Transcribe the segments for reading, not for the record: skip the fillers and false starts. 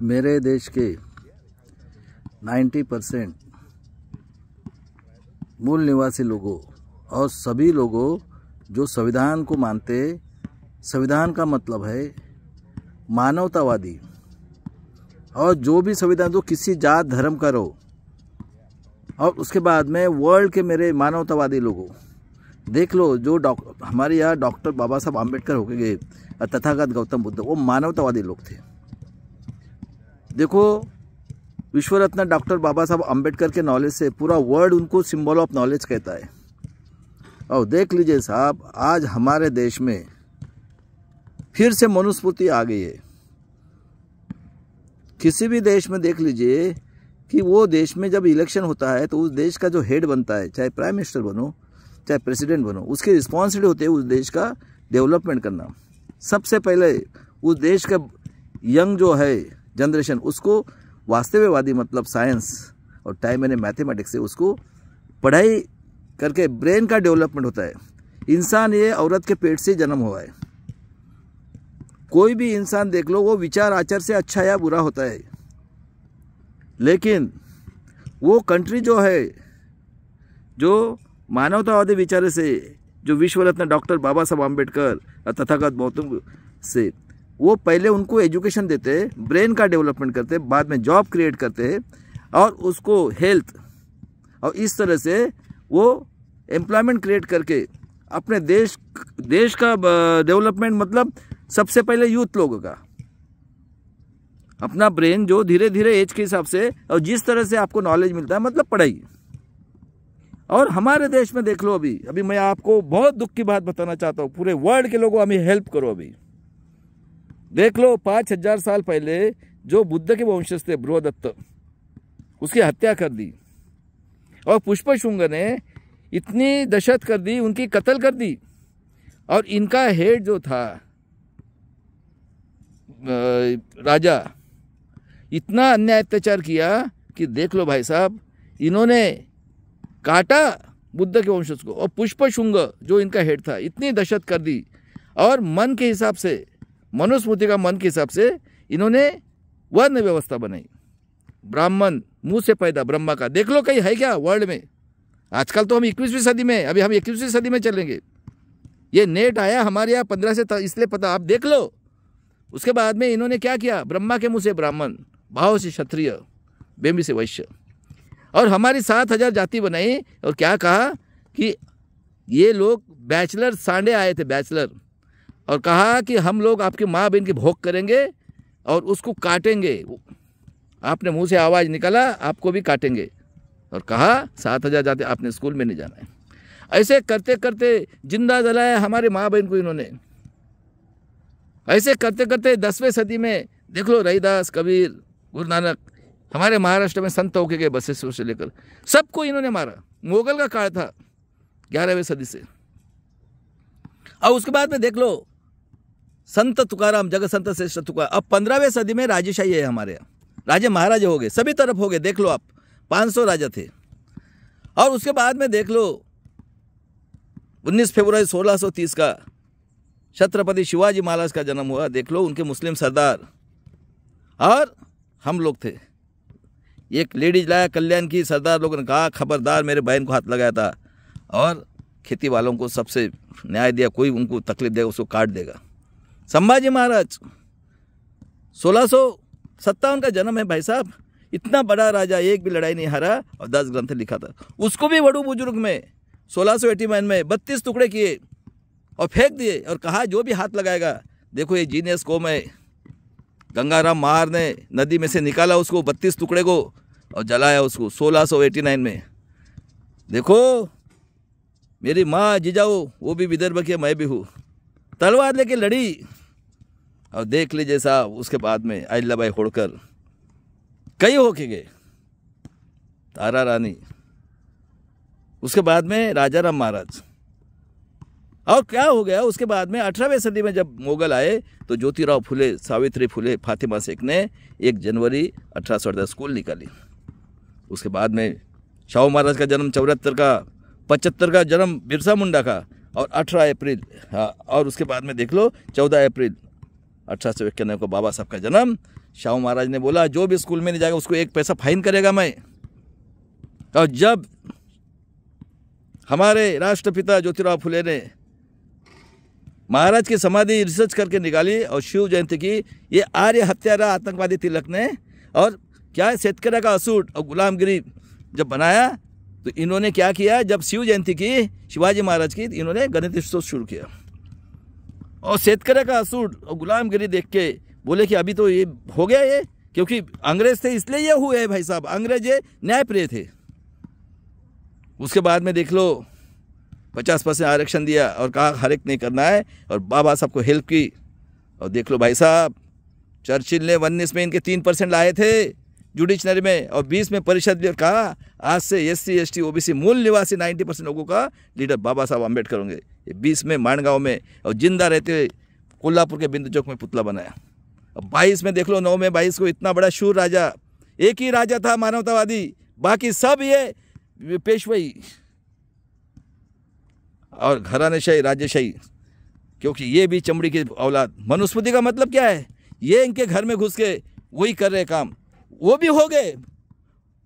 मेरे देश के 90% मूल निवासी लोगों और सभी लोगों जो संविधान को मानते, संविधान का मतलब है मानवतावादी, और जो भी संविधान जो किसी जात धर्म का रहो, और उसके बाद में वर्ल्ड के मेरे मानवतावादी लोगों देख लो, जो हमारे यहाँ डॉक्टर बाबा साहब आम्बेडकर होके गए, तथागत गौतम बुद्ध, वो मानवतावादी लोग थे। देखो, विश्व रत्न डॉक्टर बाबा साहब आम्बेडकर के नॉलेज से पूरा वर्ल्ड उनको सिंबल ऑफ नॉलेज कहता है। और देख लीजिए साहब, आज हमारे देश में फिर से मनुस्मृति आ गई है। किसी भी देश में देख लीजिए कि वो देश में जब इलेक्शन होता है तो उस देश का जो हेड बनता है, चाहे प्राइम मिनिस्टर बनो चाहे प्रेसिडेंट बनो, उसकी रिस्पॉन्सिबिलिटी होती है उस देश का डेवलपमेंट करना। सबसे पहले उस देश का यंग जो है जनरेशन, उसको वास्तविकवादी मतलब साइंस और टाइम एंड मैथमेटिक्स से उसको पढ़ाई करके ब्रेन का डेवलपमेंट होता है। इंसान ये औरत के पेट से जन्म हुआ है। कोई भी इंसान देख लो, वो विचार आचार से अच्छा या बुरा होता है, लेकिन वो कंट्री जो है जो मानवतावादी विचार से, जो विश्व रत्न डॉक्टर बाबा साहब आम्बेडकर और तथागत गौतम से, वो पहले उनको एजुकेशन देते, ब्रेन का डेवलपमेंट करते, बाद में जॉब क्रिएट करते और उसको हेल्थ, और इस तरह से वो एम्प्लॉयमेंट क्रिएट करके अपने देश का डेवलपमेंट, मतलब सबसे पहले यूथ लोगों का अपना ब्रेन जो धीरे धीरे एज के हिसाब से और जिस तरह से आपको नॉलेज मिलता है, मतलब पढ़ाई। और हमारे देश में देख लो, अभी मैं आपको बहुत दुख की बात बताना चाहता हूँ, पूरे वर्ल्ड के लोगों हमें हेल्प करो। अभी देख लो, 5000 साल पहले जो बुद्ध के वंशज थे बृहदत्त, उसकी हत्या कर दी, और पुष्पशुंग ने इतनी दहशत कर दी, उनकी कत्ल कर दी। और इनका हेड जो था राजा, इतना अन्याय अत्याचार किया कि देख लो भाई साहब, इन्होंने काटा बुद्ध के वंशज को, और पुष्पशुंग जो इनका हेड था, इतनी दहशत कर दी। और मन के हिसाब से, मनुस्मृति का मन के हिसाब से इन्होंने वर्ण व्यवस्था बनाई। ब्राह्मण मुंह से पैदा ब्रह्मा का, देख लो कहीं है क्या वर्ल्ड में? आजकल तो हम 21वीं सदी में, अभी हम 21वीं सदी में चलेंगे। ये नेट आया हमारे यहाँ 15 से, इसलिए पता, आप देख लो। उसके बाद में इन्होंने क्या किया? ब्रह्मा के मुंह से ब्राह्मण, भाव से क्षत्रिय, बेमी से वैश्य, और हमारी 7000 जाति बनाई। और क्या कहा कि ये लोग बैचलर सांडे आए थे, बैचलर, और कहा कि हम लोग आपकी माँ बहन की भोग करेंगे और उसको काटेंगे। आपने मुंह से आवाज़ निकाला, आपको भी काटेंगे। और कहा 7000 जाति, आपने स्कूल में नहीं जाना है। ऐसे करते करते जिंदा जलाया हमारे माँ बहन को इन्होंने। ऐसे करते करते 10वीं सदी में देख लो, रविदास, कबीर, गुरु नानक, हमारे महाराष्ट्र में संत होके गए, बसेश्वर से लेकर सबको इन्होंने मारा। मुगल का काल था 11वीं सदी से। और उसके बाद में देख लो, संत तुकाराम, जगत संत श्रेष्ठ तुकाराम। अब 15वीं सदी में राजेशाही है हमारे यहाँ, राजे महाराजे हो गए, सभी तरफ हो गए। देख लो आप, 500 राजा थे। और उसके बाद में देख लो, 19 फरवरी 1630 का छत्रपति शिवाजी महाराज का जन्म हुआ। देख लो, उनके मुस्लिम सरदार और हम लोग थे। एक लेडीज लाया कल्याण की, सरदार लोगों ने कहा खबरदार, मेरे बहन को हाथ लगाया था, और खेती वालों को सबसे न्याय दिया, कोई उनको तकलीफ देगा उसको काट देगा। संभाजी महाराज 1657 का जन्म है भाई साहब। इतना बड़ा राजा, एक भी लड़ाई नहीं हारा, और 10 ग्रंथ लिखा था। उसको भी बड़ू बुजुर्ग में 1689 में 32 टुकड़े किए और फेंक दिए, और कहा जो भी हाथ लगाएगा, देखो ये जीनियस कौम है। गंगाराम महार ने नदी में से निकाला उसको, 32 टुकड़े को, और जलाया उसको 1689 में। देखो, मेरी माँ जिजाऊ, वो भी विदर्भ की, मैं भी हूँ, तलवार लेके लड़ी। और देख लीजिए साहब, उसके बाद में अहिल्याबाई होड़कर, कई होके गए, तारा रानी, उसके बाद में राजाराम महाराज। और क्या हो गया उसके बाद में? 18वीं सदी में जब मुगल आए तो ज्योतिराव फुले, सावित्री फुले, फातिमा शेख ने 1 जनवरी 1818 स्कूल निकाली। उसके बाद में शाहू महाराज का जन्म 74 का, 75 का जन्म बिरसा मुंडा का, और 18 अप्रैल, हाँ, और उसके बाद में देख लो 14 अप्रैल 1891 को बाबा साहब का जन्म शाहू महाराज ने बोला जो भी स्कूल में नहीं जाएगा उसको 1 पैसा फाइन करेगा मैं। और जब हमारे राष्ट्रपिता ज्योतिराव फुले ने महाराज की समाधि रिसर्च करके निकाली और शिव जयंती की, ये आर्य हत्यारा आतंकवादी तिलक ने और क्या शेतकरी का असूट और गुलामगिरी जब बनाया तो इन्होंने क्या किया, जब शिव जयंती की शिवाजी महाराज की, इन्होंने गणेशोत्सव शुरू किया और शेतकरी का असूट और गुलामगिरी देख के बोले कि अभी तो ये हो गया ये, क्योंकि अंग्रेज थे इसलिए ये हुए भाई साहब, अंग्रेज ये न्यायप्रिय थे। उसके बाद में देख लो 50% आरक्षण दिया और कहा हर एक नहीं करना है और बाबा साहब को हेल्प की। और देख लो भाई साहब, चर्चिल ने 19 में इनके 3% लाए थे जुडिशनरी में और 20 में परिषद ने कहा आज से SC ST OBC मूल निवासी 90% लोगों का लीडर बाबा साहब अम्बेडकर होंगे। ये 20 में माणगांव में और जिंदा रहते कोल्हापुर के बिंदु चौक में पुतला बनाया। अब 22 में देख लो 9 में 22 को इतना बड़ा शूर राजा, एक ही राजा था मानवतावादी, बाकी सब ये पेशवाई और घरानेशाही राजेशाही, क्योंकि ये भी चमड़ी की औलाद। मनुस्मृति का मतलब क्या है, ये इनके घर में घुस के वही कर रहे काम, वो भी हो गए,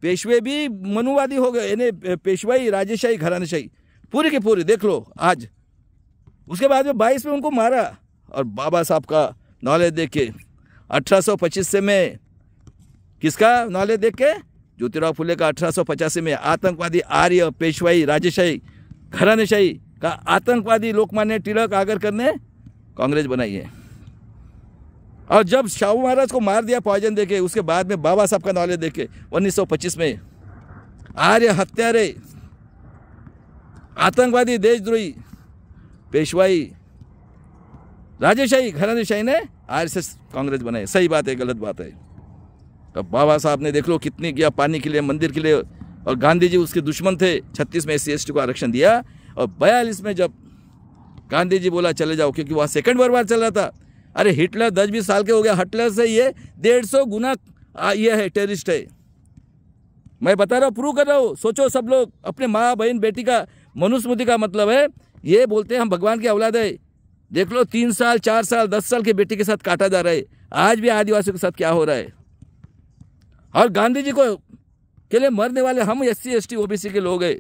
पेशवे भी मनुवादी हो गए, यानी पेशवाई राजेशाही घरानेशाही पूरी की पूरी देख लो आज। उसके बाद में 22 में उनको मारा और बाबा साहब का नॉलेज देख के 1825 से में किसका नॉलेज देख के, ज्योतिराव फुले का 1885 में आतंकवादी आर्य पेशवाई राजेशाही घरानेशाही का आतंकवादी लोकमान्य तिलक आगर करने कांग्रेस बनाई है। और जब शाहू महाराज को मार दिया पॉइजन देके, उसके बाद में बाबा साहब का नॉलेज देके 1925 में आर्य हत्यारे आतंकवादी देशद्रोही पेशवाई राजेशाही घरानेशाही ने RSS कांग्रेस बनाई। सही बात है, गलत बात है। तो बाबा साहब ने देख लो कितनी किया पानी के लिए, मंदिर के लिए, और गांधी जी उसके दुश्मन थे। 36 में SC ST को आरक्षण दिया और 42 में जब गांधी जी बोला चले जाओ, क्योंकि वहाँ सेकंड वर्ल्ड वार चल रहा था। अरे हिटलर 10-20 साल के हो गया, हिटलर से ये 150 गुना ये है, टेररिस्ट है। मैं बता रहा हूँ, प्रूव कर रहा हूँ। सोचो सब लोग, अपने माँ बहन बेटी का मनुस्मृति का मतलब है ये बोलते हैं हम भगवान की औलाद है। देख लो 3 साल 4 साल 10 साल के बेटी के साथ काटा जा रहा है। आज भी आदिवासियों के साथ क्या हो रहा है। और गांधी जी को के लिए मरने वाले हम SC ST OBC के लोग हैं,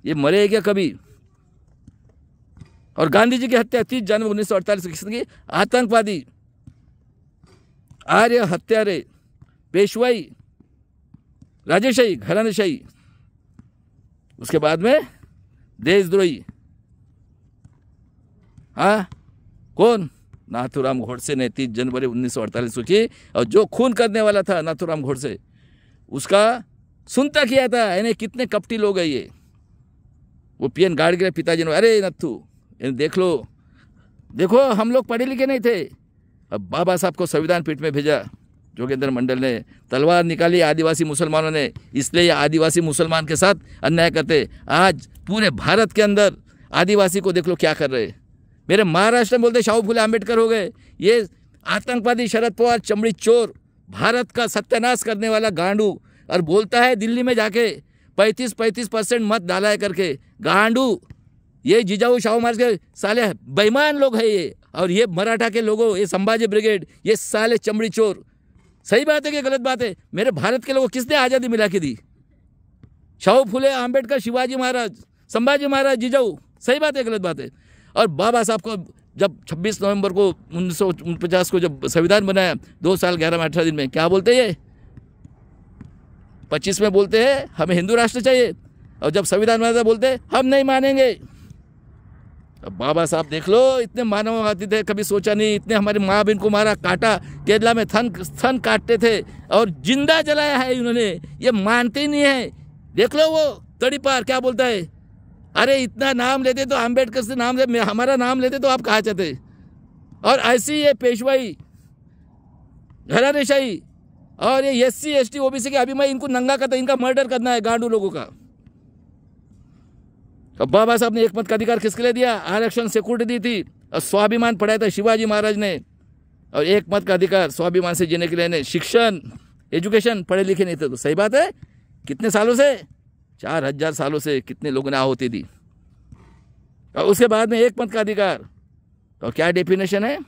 ये मरे हैं क्या कभी। और गांधी जी की हत्या 30 जनवरी 1948 की आतंकवादी आर्य हत्यारे पेशवाई राजेशाही घरानेशाही, उसके बाद में देशद्रोही, हाँ कौन, नाथूराम गोडसे ने 30 जनवरी 1948 को की। और जो खून करने वाला था नाथूराम गोडसे, उसका सुनता किया था। यानी कितने कपटी लोग हैं ये। वो PN गाड़ी के पिताजी ने, अरे नत्थू देख लो, देखो हम लोग पढ़े लिखे नहीं थे। अब बाबा साहब को संविधान पीठ में भेजा जोगेंद्र मंडल ने, तलवार निकाली आदिवासी मुसलमानों ने, इसलिए आदिवासी मुसलमान के साथ अन्याय करते। आज पूरे भारत के अंदर आदिवासी को देख लो क्या कर रहे। मेरे महाराष्ट्र में बोलते शाहू फुले आम्बेडकर हो गए। ये आतंकवादी शरद पवार चमड़ी चोर, भारत का सत्यानाश करने वाला गांडू, और बोलता है दिल्ली में जाके 35% मत डाला है करके। गांडू ये जिजाऊ शाहू महाराज के साले बेईमान लोग हैं ये। और ये मराठा के लोगों, ये संभाजी ब्रिगेड, ये साले चमड़ी चोर। सही बात है कि गलत बात है। मेरे भारत के लोगों किसने आज़ादी मिला के दी? शाहू फुले आम्बेडकर, शिवाजी महाराज, संभाजी महाराज, जिजाऊ। सही बात है गलत बात है। और बाबा साहब को जब 26 नवंबर को 1949 को जब संविधान बनाया, 2 साल 11 में 18 दिन में, क्या बोलते हैं? 25 में बोलते हैं हमें हिंदू राष्ट्र चाहिए, और जब संविधान बना बोलते हैं हम नहीं मानेंगे। अब बाबा साहब देख लो इतने मानववादी थे, कभी सोचा नहीं। इतने हमारे माँ बहन को मारा, काटा, केरला में थन काटते थे और जिंदा जलाया है इन्होंने। ये मानते ही नहीं है। देख लो वो तड़ी पार क्या बोलता है, अरे इतना नाम लेते तो अम्बेडकर से नाम ले, हमारा नाम लेते तो आप कहाँ चाहते। और ऐसी ये पेशवाई घरानेशाही और ये SC ST OBC के, अभी मैं इनको नंगा करता, इनका मर्डर करना है गांडू लोगों का। अब बाबा साहब ने एक मत का अधिकार किसके लिए दिया? आरक्षण सिक्योरिटी दी थी और स्वाभिमान पढ़ाया था शिवाजी महाराज ने। और एक मत का अधिकार स्वाभिमान से जीने के लिए शिक्षण, एजुकेशन, पढ़े लिखे नहीं थे। तो सही बात है, कितने सालों से, 4000 सालों से कितने लोगों ने आहुति दी। और उसके बाद में एक मत का अधिकार, तो क्या डेफिनेशन है?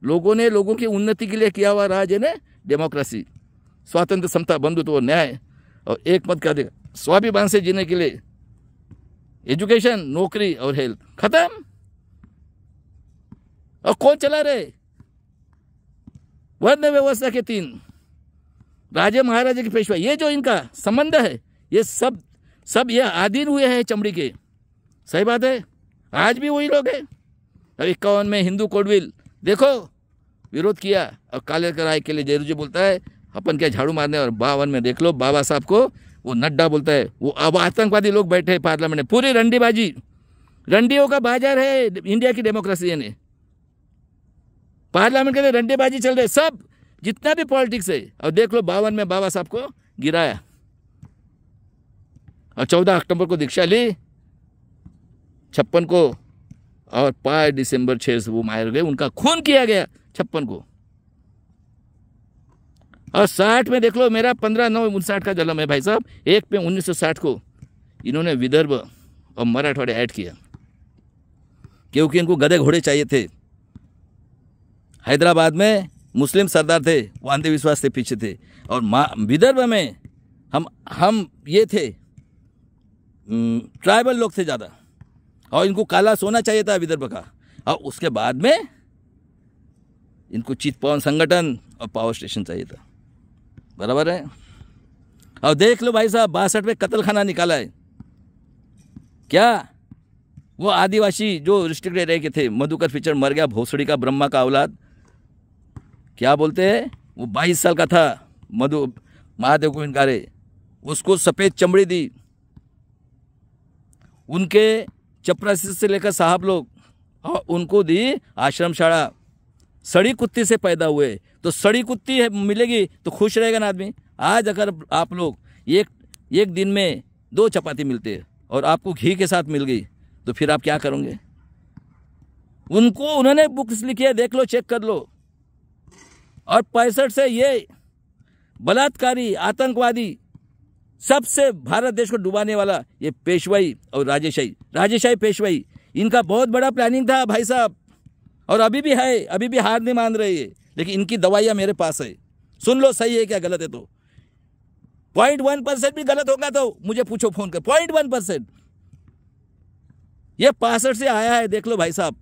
लोगों ने लोगों की उन्नति के लिए किया हुआ राज है ना, डेमोक्रेसी, स्वातंत्र, समता, बंधुत्व और न्याय और एक मत का अधिकार, स्वाभिमान से जीने के लिए एजुकेशन, नौकरी और हेल्थ, खत्म। और कौन चला रहे? वर्ण व्यवस्था के 3 राजे महाराजे की पेशवा, ये जो इनका संबंध है, ये सब ये आधीन हुए हैं चमड़ी के। सही बात है, आज भी वही लोग हैं। 51 में हिंदू कोडविल देखो विरोध किया, और काले कराए के लिए जयरू बोलता है अपन क्या झाड़ू मारने। और 52 में देख लो बाबा साहब को वो नड्डा बोलता है, वो अब आतंकवादी लोग बैठे हैं पार्लियामेंट में। पूरी रंडीबाजी, रंडियों का बाजार है इंडिया की डेमोक्रेसी ने। पार्लियामेंट के लिए रंडेबाजी चल रहे सब, जितना भी पॉलिटिक्स है। और देख लो 52 में बाबा साहब को गिराया, और 14 अक्टूबर को दीक्षा ली 56 को, और 5 दिसंबर 6 से वो मार गए, उनका खून किया गया 56 को। और 60 में देख लो मेरा 15/9/59 का जन्म है भाई साहब। 1 में 1960 को इन्होंने विदर्भ और मराठवाड़े ऐड किया, क्योंकि इनको गधे घोड़े चाहिए थे। हैदराबाद में मुस्लिम सरदार थे, वो अंधविश्वास से पीछे थे। और विदर्भ में हम ये थे, ट्राइबल लोग थे ज़्यादा, और इनको काला सोना चाहिए था विदर्भ का। और उसके बाद में इनको चितपवन संगठन और पावर स्टेशन चाहिए था। बराबर है। और देख लो भाई साहब 62 में कत्ल खाना निकाला है। क्या वो आदिवासी जो रिस्ट्रिक्टेड एरिया के थे, मधुकर फिचर मर गया, भोसड़ी का ब्रह्मा का औलाद, क्या बोलते हैं, वो 22 साल का था, महादेव गोविंद गारे, उसको सफ़ेद चमड़ी दी। उनके चपरासी से लेकर साहब लोग, और उनको दी आश्रमशाला। सड़ी कुत्ती से पैदा हुए, तो सड़ी कुत्ती है मिलेगी तो खुश रहेगा ना आदमी। आज अगर आप लोग एक दिन में 2 चपाती मिलते हैं और आपको घी के साथ मिल गई, तो फिर आप क्या करोगे? उन्होंने बुक्स लिखी है, देख लो, चेक कर लो। और 65 से ये बलात्कारी, आतंकवादी, सबसे भारत देश को डुबाने वाला ये पेशवाई और राजेशाही पेशवाई, इनका बहुत बड़ा प्लानिंग था भाई साहब। और अभी भी है, अभी भी हार नहीं मान रहे ये, लेकिन इनकी दवाइयाँ मेरे पास है। सुन लो, सही है क्या गलत है तो। 0.1% भी गलत होगा तो मुझे पूछो फोन कर। 0.1% ये 65 से आया है। देख लो भाई साहब,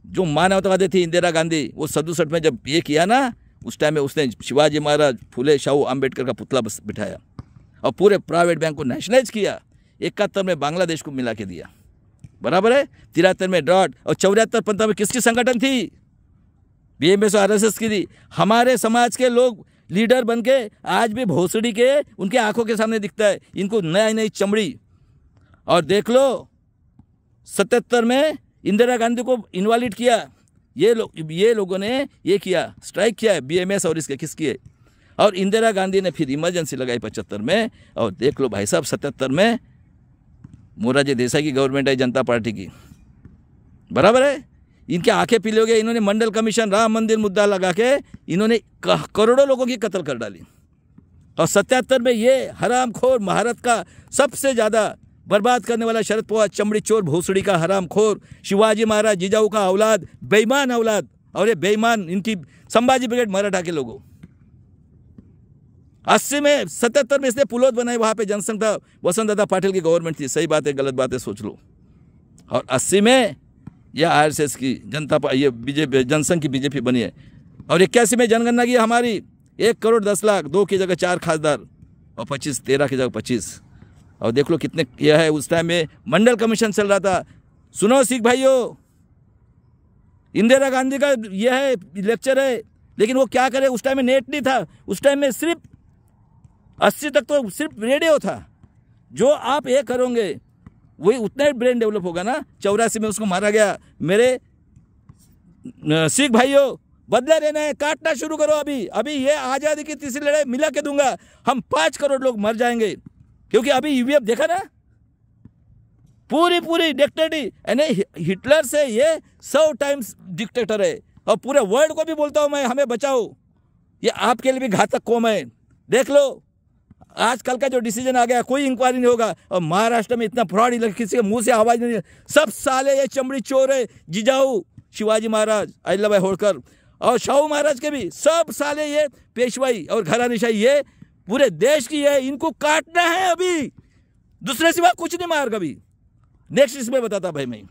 जो मानवतावादी थी इंदिरा गांधी, वो 67 में जब ये किया ना, उस टाइम में उसने शिवाजी महाराज, फुले शाहू अम्बेडकर का पुतला बिठाया, और पूरे प्राइवेट बैंक को नेशनलाइज किया। 71 में बांग्लादेश को मिला के दिया। बराबर है। 73 में ड्रॉट, और 74-75 में किसकी संगठन थी? BMS और RSS की थी। हमारे समाज के लोग लीडर बन के आज भी भोसड़ी के उनके आंखों के सामने दिखता है, इनको नई चमड़ी। और देख लो 77 में इंदिरा गांधी को इनवैलिड किया, ये लोगों ने ये किया, स्ट्राइक किया है BMS और इसके किसकी है। और इंदिरा गांधी ने फिर इमरजेंसी लगाई 75 में। और देख लो भाई साहब 77 में मोरारजी देसाई की गवर्नमेंट है, जनता पार्टी की। बराबर है। इनके आंखें पीले हो गए। इन्होंने मंडल कमीशन, राम मंदिर मुद्दा लगा के इन्होंने करोड़ों लोगों की कत्ल कर डाली। और 77 में ये हरामखोर, भारत का सबसे ज़्यादा बर्बाद करने वाला शरद पवार, चमड़ी चोर, भोसड़ी का हरामखोर, शिवाजी महाराज जिजाऊ का औलाद, बेईमान औलाद। और ये बेईमान इनकी संभाजी ब्रिगेड मराठा के लोगों। 80 में 77 में इसने पुलोद बनाई, वहाँ पे जनसंघ था, वसंत दादा पाटिल की गवर्नमेंट थी। सही बात है गलत बात है सोच लो। और 80 में यह RSS की ये बीजेपी, जनसंघ की बीजेपी बनी है। और 81 में जनगणना की हमारी 1 करोड़ 10 लाख, 2 की जगह 4 खासदार, और 13 की जगह 25। और देख लो कितने किया है। उस टाइम में मंडल कमीशन चल रहा था। सुनो सिख भाइयों, इंदिरा गांधी का यह है लेक्चर है, लेकिन वो क्या करे, उस टाइम में नेट नहीं था। उस टाइम में सिर्फ 80 तक तो सिर्फ रेडियो था। जो आप ये करोगे वही उतना ही ब्रेन डेवलप होगा ना। 84 में उसको मारा गया। मेरे सिख भाइयों, बदला लेना है, काटना शुरू करो अभी। ये आज़ादी की तीसरी लड़ाई मिला के दूंगा। हम 5 करोड़ लोग मर जाएंगे, क्योंकि अभी UVF देखा ना, पूरी डिक्टेटरी, यानी हिटलर से ये 100 टाइम्स डिक्टेटर है। और पूरे वर्ल्ड को भी बोलता हूँ मैं, हमें बचाओ, ये आपके लिए भी घातक कौम है। देख लो आजकल का जो डिसीजन आ गया, कोई इंक्वायरी नहीं होगा। और महाराष्ट्र में इतना फ्रॉड, किसी के मुंह से आवाज नहीं, सब साले ये चमड़ी चोर है। जिजाऊ शिवाजी महाराज, अहिल्याबाई होळकर, और शाहू महाराज के भी, सब साले ये पेशवाई और घरानेशाही ये पूरे देश की है, इनको काटना है अभी, दूसरे सिवा कुछ नहीं मार कभी। नेक्स्ट इसमें बताता भाई मैं।